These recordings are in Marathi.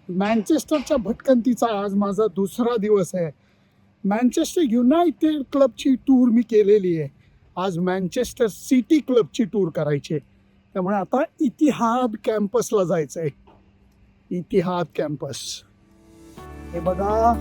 मँचेस्टरच्या भटकंतीचा आज माझा दुसरा दिवस आहे. मँचेस्टर युनायटेड क्लबची टूर मी केलेली आहे. आज मँचेस्टर सिटी क्लबची टूर करायची आहे. त्यामुळे आता इतिहाद कॅम्पसला जायचं आहे. इतिहाद कॅम्पस हे बघा.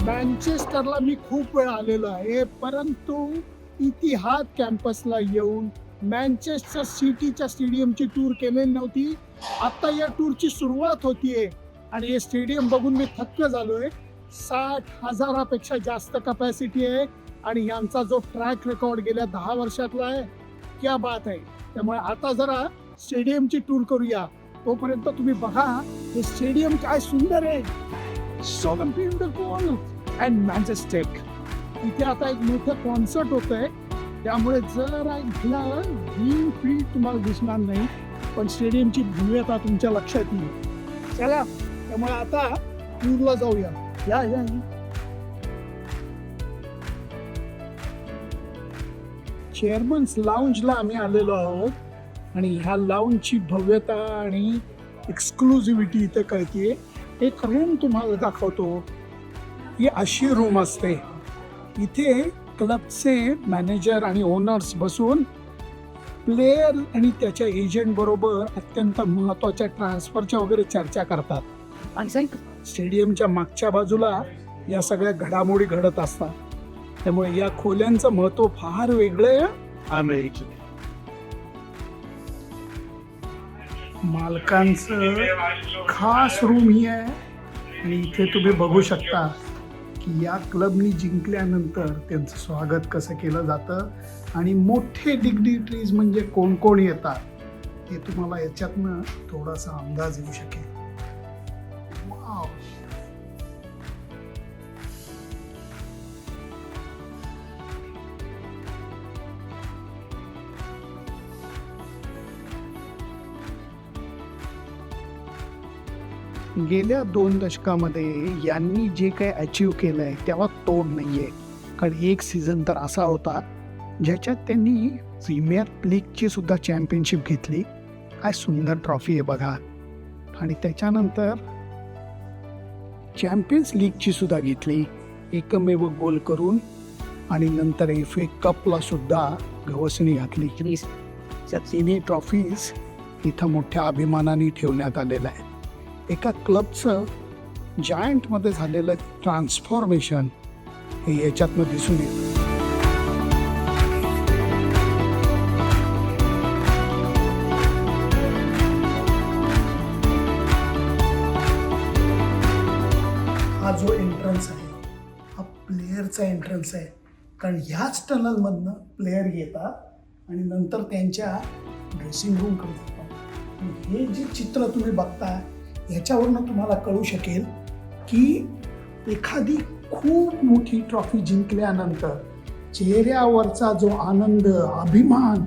मँचेस्टरला मी खूप वेळ आलेलो आहे, परंतु इतिहाद कॅम्पसला येऊन मँचेस्टर सिटीच्या स्टेडियमची टूर केलेली नव्हती. आता या टूरची सुरुवात होतीये आणि हे स्टेडियम बघून मी थक्क झालोय. 60,000पेक्षा जास्त कपॅसिटी आहे आणि यांचा जो ट्रॅक रेकॉर्ड गेल्या 10 वर्षातला आहे, क्या बात आहे. त्यामुळे आता जरा स्टेडियमची टूर करूया. तोपर्यंत तुम्ही बघा हे स्टेडियम काय सुंदर आहे. So beautiful and majestic. इथे आता एक मोठं कॉन्सर्ट होत आहे, त्यामुळे जरा इथला ग्रीन फील्ड तुम्हाला दिसणार नाही, पण स्टेडियमची भव्यता तुमच्या लक्षात येईल. चला, त्यामुळे आता टूरला जाऊया. या या या. चेअरमन्स लाऊंजला आम्ही आलेलो आहोत आणि ह्या लाऊंजची भव्यता आणि एक्सक्लुझिव्हिटी इथे कळतीये. एक रूम तुम्हाला दाखवतो. ही अशी रूम असते. इथे क्लबचे मॅनेजर आणि ओनर्स बसून प्लेयर आणि त्याच्या एजंट बरोबर अत्यंत महत्त्वाच्या ट्रान्सफरच्या वगैरे चर्चा करतात. आणि स्टेडियमच्या मागच्या बाजूला या सगळ्या घडामोडी घडत असतात. त्यामुळे या खोल्यांचं महत्त्व फार वेगळं आहे. मालकांचं खास रूम ही आहे आणि इथे तुम्ही बघू शकता की या क्लबनी जिंकल्यानंतर त्यांचं स्वागत कसं केलं जातं आणि मोठे डिग्निटरीज म्हणजे कोण कोण येतात हे तुम्हाला याच्यातनं थोडासा अंदाज येऊ शकेल. वाव. गेल्या 2 दशकामध्ये यांनी जे काही अचीव केलं आहे त्याला तोड नाही आहे. कारण एक सीझन तर असा होता ज्याच्यात त्यांनी प्रीमियर लीगची सुद्धा चॅम्पियनशिप घेतली. काय सुंदर ट्रॉफी आहे बघा. आणि त्याच्यानंतर चॅम्पियन्स लीगची सुद्धा घेतली एकमेव गोल करून. आणि नंतर FA कपला सुद्धा गवसणी घातली. त्या तिन्ही ट्रॉफीज इथं मोठ्या अभिमानाने ठेवण्यात आलेलं आहे. एका क्लबचं जायंटमध्ये झालेलं ट्रान्सफॉर्मेशन हे याच्यातनं दिसून येतं. हा जो एंट्रन्स आहे हा प्लेयरचा एंट्रन्स आहे. कारण ह्याच टनलमधनं प्लेयर येतात आणि नंतर त्यांच्या ड्रेसिंग रूमकडे जातात. हे जे चित्र तुम्ही बघता ह्याच्यावरनं तुम्हाला कळू शकेल की एखादी खूप मोठी ट्रॉफी जिंकल्यानंतर चेहऱ्यावरचा जो आनंद, अभिमान,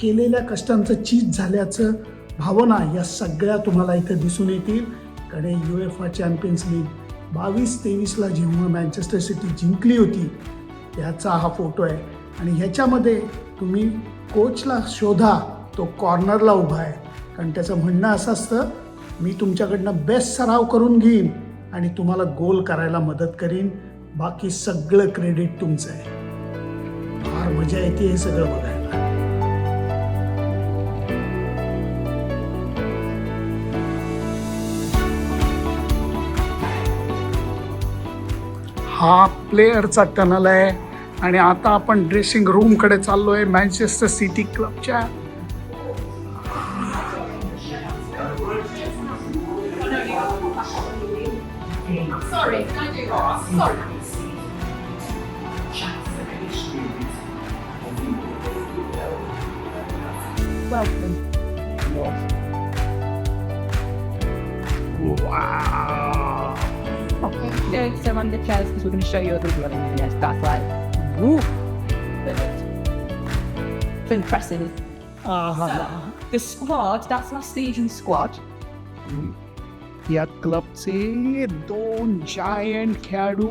केलेल्या कष्टांचं चीज झाल्याचं भावना या सगळ्या तुम्हाला इथे दिसून येतील. कडे UEFA चॅम्पियन्स लीग 22-23ला जेव्हा मँचेस्टर सिटी जिंकली होती त्याचा हा फोटो आहे. आणि ह्याच्यामध्ये तुम्ही कोचला शोधा, तो कॉर्नरला उभा आहे. कारण त्याचं म्हणणं असं असतं, मी तुमच्याकडनं बेस्ट सराव करून घेईन आणि तुम्हाला गोल करायला मदत करीन, बाकी सगळं क्रेडिट तुमचं आहे. फार मजा येते हे सगळं बघायला. हा प्लेयरचा टनल आहे आणि आता आपण ड्रेसिंग रूमकडे चाललोय मँचेस्टर सिटी क्लबच्या. Sorry, can I do that? Sorry. Welcome. Wow. Yeah, so on the chairs because we're going to show you a good one. Yes, that's right. Woo! It's impressive. The squad, that's last season's squad. या क्लबचे 2 जायंट खेळाडू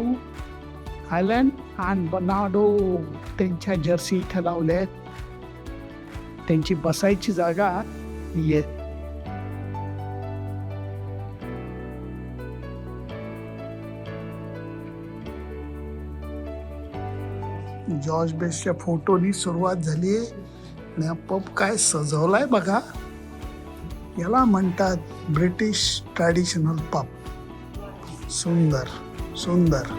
हॅलन आणि बर्नार्डो त्यांच्या जर्सी इथं लावल्या त्यांची बसायची जागा ये जॉर्ज बेस्टच्या फोटोनी सुरुवात झाली आणि हा पब काय सजवलाय बघा. याला म्हणतात ब्रिटिश ट्रॅडिशनल पब. सुंदर सुंदर.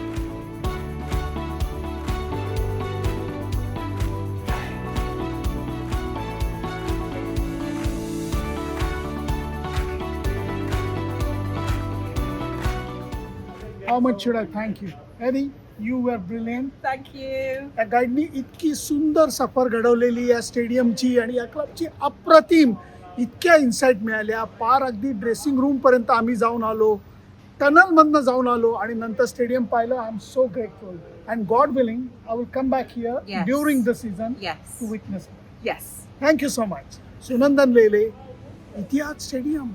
How much should I thank you? Eddie, you were brilliant. Thank you. त्या गाईडनी इतकी सुंदर सफर घडवलेली या स्टेडियमची आणि या क्लबची अप्रतिम इतक्या इन्साईट मिळाल्या. पार अगदी ड्रेसिंग रूम पर्यंत आम्ही जाऊन आलो, टनलमधनं जाऊन आलो आणि नंतर स्टेडियम पाहिलं. I am so grateful and God willing I will come back here Yes. During the season Yes. To witness. Yes. Thank you so much. Sunandan Lele, इतिहास stadium,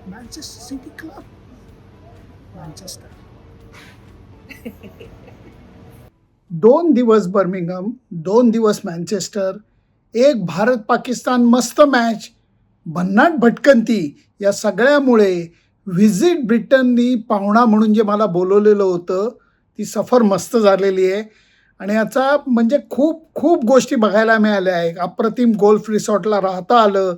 Manchester City club, Manchester. 2 दिवस बर्मिंगहम, 2 दिवस मँचेस्टर, एक भारत पाकिस्तान मस्त मॅच, भन्नाट भटकंती. या सगळ्यामुळे व्हिजिट ब्रिटननी पाहुणा म्हणून जे मला बोलवलेलं होतं ती सफर मस्त झालेली आहे. आणि याचा म्हणजे खूप खूप गोष्टी बघायला मिळाल्या आहे. अप्रतिम गोल्फ रिसॉर्टला राहता आलं,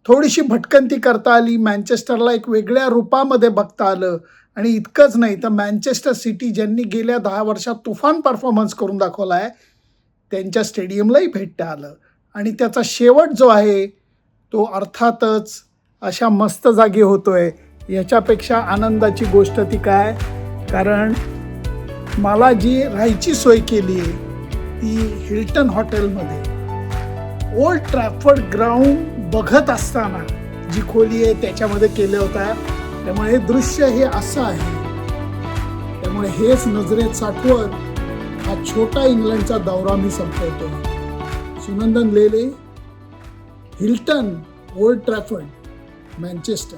थोडीशी भटकंती करता आली, मँचेस्टरला एक वेगळ्या रूपामध्ये बघता आलं. आणि इतकंच नाही तर मँचेस्टर सिटी ज्यांनी गेल्या 10 वर्षात तुफान परफॉर्मन्स करून दाखवला आहे त्यांच्या स्टेडियमलाही भेटता आलं. आणि त्याचा शेवट जो आहे तो अर्थातच अशा मस्त जागी होतोय. याच्यापेक्षा आनंदाची गोष्ट ती काय, कारण मला जी राहायची सोय केली आहे ती हिल्टन हॉटेलमध्ये ओल्ड ट्रॅफर्ड ग्राउंड बघत असताना जी खोली आहे त्याच्यामध्ये केलं होतं. त्यामुळे हे दृश्य हे असं आहे. त्यामुळे हेच नजरेत साठवत हा छोटा इंग्लंडचा दौरा मी संपवतो. सुनंदन लेले, हिल्टन, ओल्ड ट्रॅफर्ड, मँचेस्टर.